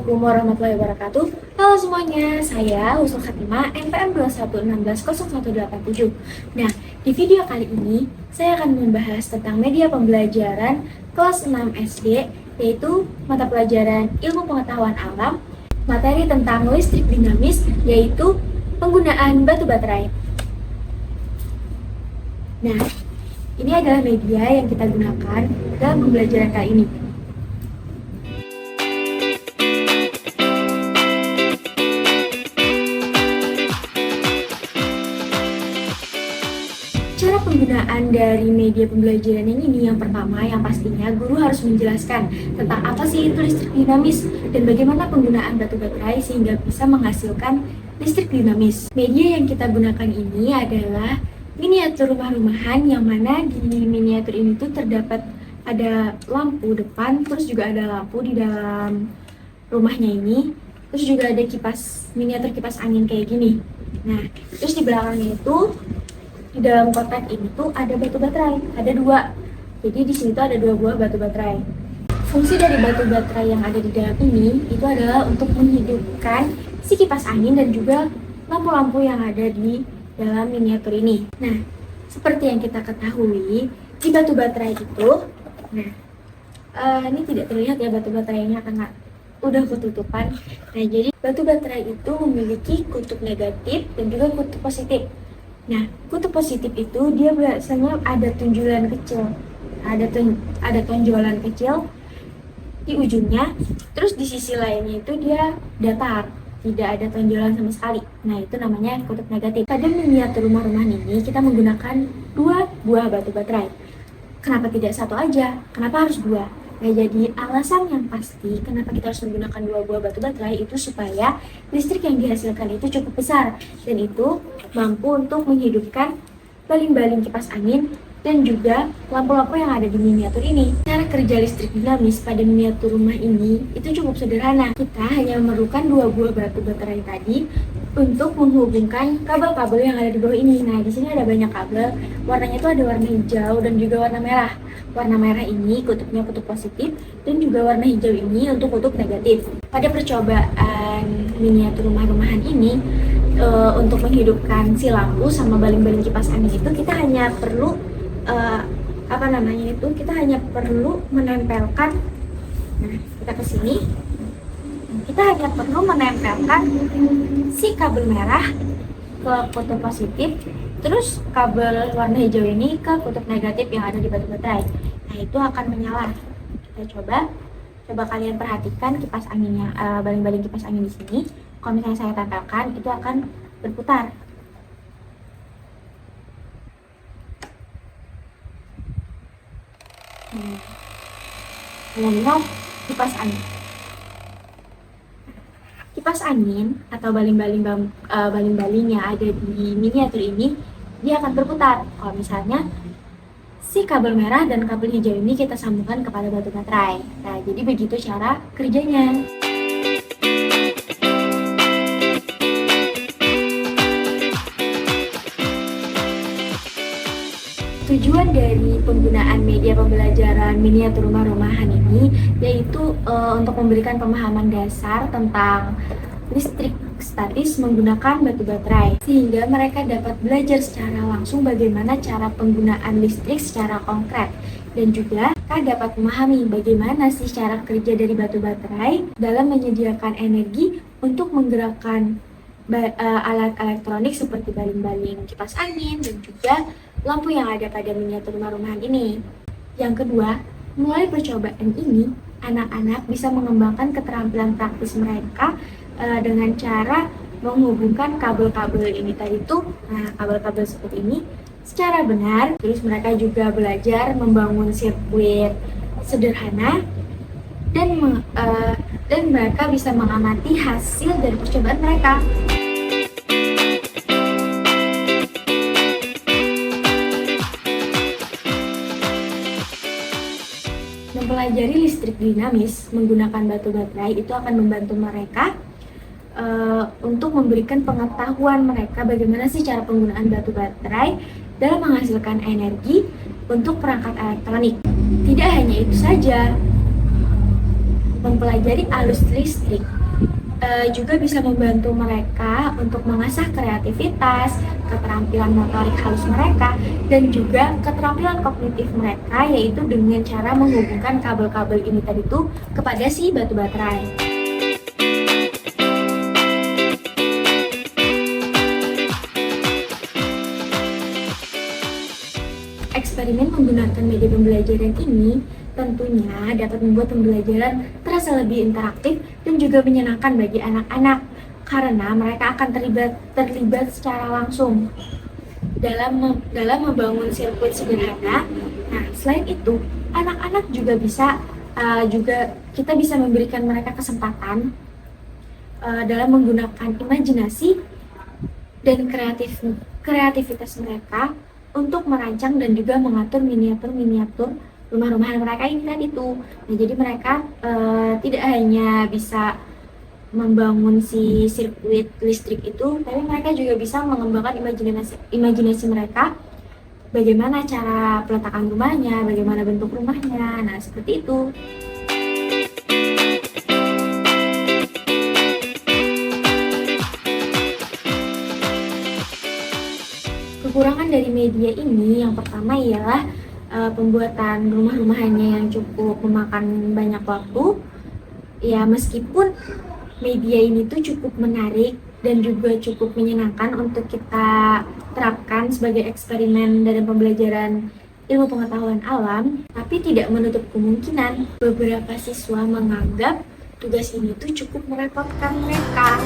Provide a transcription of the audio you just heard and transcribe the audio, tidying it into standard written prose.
Assalamualaikum warahmatullahi wabarakatuh. Halo semuanya, saya Husnul Khatimah NPM 21160187. Nah, di video kali ini saya akan membahas tentang media pembelajaran kelas 6 SD, yaitu mata pelajaran Ilmu Pengetahuan Alam, materi tentang listrik dinamis, yaitu penggunaan batu baterai. Nah, ini adalah media yang kita gunakan dalam pembelajaran kali ini. Cara penggunaan dari media pembelajaran ini yang pertama, yang pastinya guru harus menjelaskan tentang apa sih itu listrik dinamis dan bagaimana penggunaan batu baterai sehingga bisa menghasilkan listrik dinamis. Media yang kita gunakan ini adalah miniatur rumah-rumahan, yang mana di miniatur ini tuh terdapat ada lampu depan, terus juga ada lampu di dalam rumahnya ini, terus juga ada miniatur kipas angin kayak gini. Nah, terus di belakangnya itu di dalam kotak ini tuh ada batu baterai, ada dua. Jadi di sini tuh ada 2 buah batu baterai. Fungsi dari batu baterai yang ada di dalam ini itu adalah untuk menghidupkan si kipas angin dan juga lampu-lampu yang ada di dalam miniatur ini. Nah, seperti yang kita ketahui, di batu baterai itu, ini tidak terlihat ya batu baterainya karena udah ketutupan. Nah, jadi batu baterai itu memiliki kutub negatif dan juga kutub positif. Nah, kutub positif itu dia biasanya ada tunjulan kecil, ada tonjolan kecil di ujungnya, terus di sisi lainnya itu dia datar, tidak ada tonjolan sama sekali. Nah, itu namanya kutub negatif. Pada miniatur rumah-rumahan ini kita menggunakan 2 buah batu baterai. Kenapa tidak satu aja? Kenapa harus 2? Nah, jadi alasan yang pasti kenapa kita harus menggunakan 2 buah batu baterai itu supaya listrik yang dihasilkan itu cukup besar dan itu mampu untuk menghidupkan baling-baling kipas angin dan juga lampu-lampu yang ada di miniatur ini. Cara kerja listrik dinamis pada miniatur rumah ini itu cukup sederhana. Kita hanya memerlukan 2 buah batu baterai tadi untuk menghubungkan kabel-kabel yang ada di bawah ini. Nah, di sini ada banyak kabel, warnanya itu ada warna hijau dan juga warna merah. Warna merah ini kutubnya kutub positif dan juga warna hijau ini untuk kutub negatif. Pada percobaan miniatur rumah-rumahan ini, untuk menghidupkan si lampu sama baling-baling kipas angin itu kita hanya perlu kita hanya perlu menempelkan, nah kita ke sini, kita hanya perlu menempelkan si kabel merah ke kutub positif, terus kabel warna hijau ini ke kutub negatif yang ada di batu baterai. Nah, itu akan menyala. Kita coba kalian perhatikan kipas anginnya, baling-baling kipas angin di sini. Kalau misalnya saya tempelkan, itu akan berputar. Ngomong kipas angin. Kipas angin atau baling-baling yang ada di miniatur ini dia akan berputar. Kalau misalnya si kabel merah dan kabel hijau ini kita sambungkan kepada batu baterai. Nah, jadi begitu cara kerjanya. Tujuan dari penggunaan media pembelajaran miniatur rumah-rumahan ini yaitu untuk memberikan pemahaman dasar tentang listrik statis menggunakan batu baterai, sehingga mereka dapat belajar secara langsung bagaimana cara penggunaan listrik secara konkret, dan juga mereka dapat memahami bagaimana sih cara kerja dari batu baterai dalam menyediakan energi untuk menggerakkan alat elektronik seperti baling-baling kipas angin dan juga lampu yang ada pada miniatur rumah-rumahan ini. Yang kedua, melalui percobaan ini, anak-anak bisa mengembangkan keterampilan praktis mereka dengan cara menghubungkan kabel-kabel ini tadi tuh, kabel-kabel seperti ini secara benar. Terus mereka juga belajar membangun sirkuit sederhana dan mereka bisa mengamati hasil dari percobaan mereka. Mempelajari listrik dinamis menggunakan batu baterai itu akan membantu mereka untuk memberikan pengetahuan mereka bagaimana sih cara penggunaan batu baterai dalam menghasilkan energi untuk perangkat elektronik. Tidak hanya itu saja, mempelajari arus listrik. Juga bisa membantu mereka untuk mengasah kreativitas, keterampilan motorik halus mereka, dan juga keterampilan kognitif mereka, yaitu dengan cara menghubungkan kabel-kabel ini tadi tuh kepada si batu baterai. Eksperimen menggunakan media pembelajaran ini tentunya dapat membuat pembelajaran terasa lebih interaktif dan juga menyenangkan bagi anak-anak karena mereka akan terlibat secara langsung dalam membangun sirkuit sederhana. Nah, selain itu, anak-anak juga kita bisa memberikan mereka kesempatan dalam menggunakan imajinasi dan kreativitas mereka untuk merancang dan juga mengatur miniatur rumah-rumahan mereka ini tadi tuh. Nah, jadi mereka tidak hanya bisa membangun si sirkuit listrik itu, tapi mereka juga bisa mengembangkan imajinasi mereka, bagaimana cara peletakan rumahnya, bagaimana bentuk rumahnya. Nah, seperti itu. Kekurangan dari media ini yang pertama ialah pembuatan rumah-rumahannya yang cukup memakan banyak waktu. Ya, meskipun media ini tuh cukup menarik dan juga cukup menyenangkan untuk kita terapkan sebagai eksperimen dalam pembelajaran ilmu pengetahuan alam, tapi tidak menutup kemungkinan beberapa siswa menganggap tugas ini tuh cukup merepotkan mereka.